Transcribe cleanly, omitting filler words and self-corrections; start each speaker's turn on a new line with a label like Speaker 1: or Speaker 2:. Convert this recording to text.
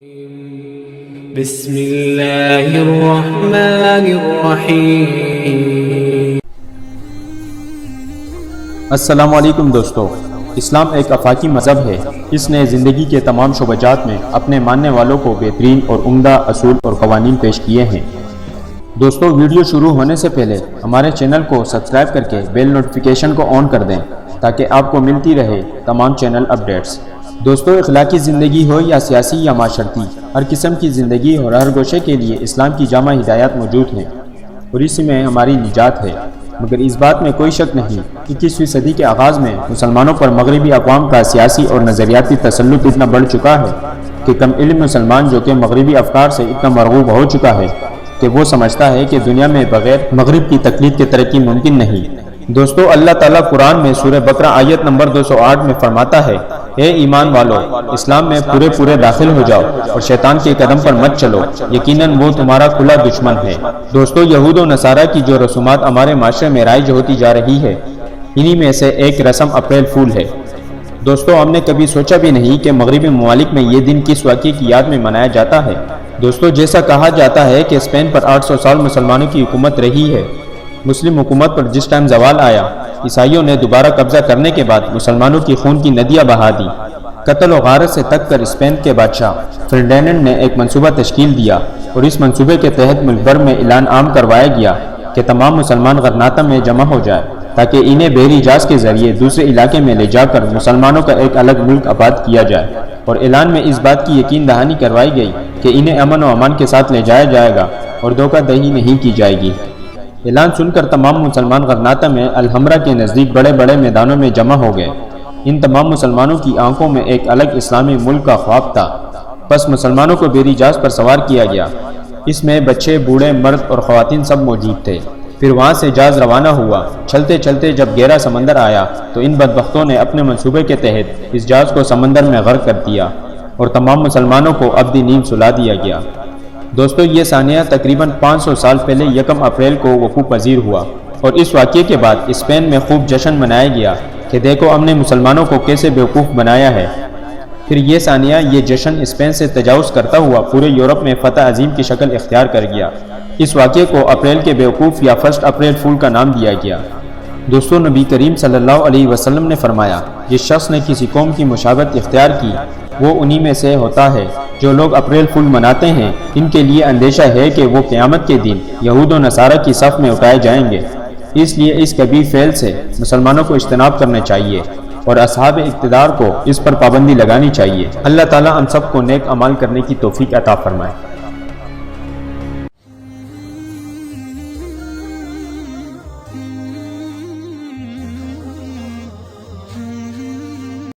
Speaker 1: بسم اللہ الرحمن الرحیم۔
Speaker 2: السلام علیکم دوستو، اسلام ایک آفاقی مذہب ہے۔ اس نے زندگی کے تمام شعبات میں اپنے ماننے والوں کو بہترین اور عمدہ اصول اور قوانین پیش کیے ہیں۔ دوستو، ویڈیو شروع ہونے سے پہلے ہمارے چینل کو سبسکرائب کر کے بیل نوٹیفیکیشن کو آن کر دیں تاکہ آپ کو ملتی رہے تمام چینل اپڈیٹس۔ دوستو، اخلاقی زندگی ہو یا سیاسی یا معاشرتی، ہر قسم کی زندگی اور ہر گوشے کے لیے اسلام کی جامع ہدایات موجود ہیں اور اس میں ہماری نجات ہے۔ مگر اس بات میں کوئی شک نہیں کہ 21ویں صدی کے آغاز میں مسلمانوں پر مغربی اقوام کا سیاسی اور نظریاتی تسلط اتنا بڑھ چکا ہے کہ کم علم مسلمان، جو کہ مغربی افکار سے اتنا مرغوب ہو چکا ہے کہ وہ سمجھتا ہے کہ دنیا میں بغیر مغرب کی تقلید کے ترقی ممکن نہیں۔ دوستو، اللہ تعالیٰ قرآن میں سورہ بقرہ آیت نمبر 208 میں فرماتا ہے، اے ایمان والو، اسلام میں پورے داخل ہو جاؤ اور شیطان کے قدم پر مت چلو، یقیناً وہ تمہارا کھلا دشمن ہے۔ دوستو، یہود و نصارہ کی جو رسومات ہمارے معاشرے میں رائج ہوتی جا رہی ہے، انہی میں سے ایک رسم اپریل فول ہے۔ دوستو، ہم نے کبھی سوچا بھی نہیں کہ مغربی ممالک میں یہ دن کس واقعے کی یاد میں منایا جاتا ہے۔ دوستو، جیسا کہا جاتا ہے کہ اسپین پر 800 سال مسلمانوں کی حکومت رہی ہے۔ مسلم حکومت پر جس ٹائم زوال آیا، عیسائیوں نے دوبارہ قبضہ کرنے کے بعد مسلمانوں کی خون کی ندیاں بہا دی۔ قتل و غارت سے تک کر اسپین کے بادشاہ فرڈیننڈ نے ایک منصوبہ تشکیل دیا اور اس منصوبے کے تحت ملک بھر میں اعلان عام کروایا گیا کہ تمام مسلمان غرناطہ میں جمع ہو جائے تاکہ انہیں بحری جہاز کے ذریعے دوسرے علاقے میں لے جا کر مسلمانوں کا ایک الگ ملک آباد کیا جائے، اور اعلان میں اس بات کی یقین دہانی کروائی گئی کہ انہیں امن و امان کے ساتھ لے جایا جائے گا اور دھوکہ دہی نہیں کی جائے گی۔ اعلان سن کر تمام مسلمان غرناطہ میں الحمرا کے نزدیک بڑے میدانوں میں جمع ہو گئے۔ ان تمام مسلمانوں کی آنکھوں میں ایک الگ اسلامی ملک کا خواب تھا۔ بس مسلمانوں کو بحری جہاز پر سوار کیا گیا۔ اس میں بچے، بوڑھے، مرد اور خواتین سب موجود تھے۔ پھر وہاں سے جہاز روانہ ہوا۔ چلتے چلتے جب گہرا سمندر آیا تو ان بدبختوں نے اپنے منصوبے کے تحت اس جہاز کو سمندر میں غرق کر دیا اور تمام مسلمانوں کو ابدی نیند سلا دیا گیا۔ دوستو، یہ سانحہ تقریباً 500 سال پہلے 1 اپریل کو وقوع پذیر ہوا، اور اس واقعے کے بعد اسپین میں خوب جشن منایا گیا کہ دیکھو ہم نے مسلمانوں کو کیسے بیوقوف بنایا ہے۔ پھر یہ سانحہ، یہ جشن اسپین سے تجاوز کرتا ہوا پورے یورپ میں فتح عظیم کی شکل اختیار کر گیا۔ اس واقعے کو اپریل کے بیوقوف یا فرسٹ اپریل فول کا نام دیا گیا۔ دوستو، نبی کریم صلی اللہ علیہ وسلم نے فرمایا، جس شخص نے کسی قوم کی مشابہت اختیار کی، وہ انہی میں سے ہوتا ہے جو لوگ اپریل فول مناتے ہیں۔ ان کے لیے اندیشہ ہے کہ وہ قیامت کے دن یہود و نصارہ کی صف میں اٹھائے جائیں گے۔ اس لیے اس کبیر فعل سے مسلمانوں کو اجتناب کرنا چاہیے اور اصحاب اقتدار کو اس پر پابندی لگانی چاہیے۔ اللہ تعالی ہم سب کو نیک اعمال کرنے کی توفیق عطا فرمائے۔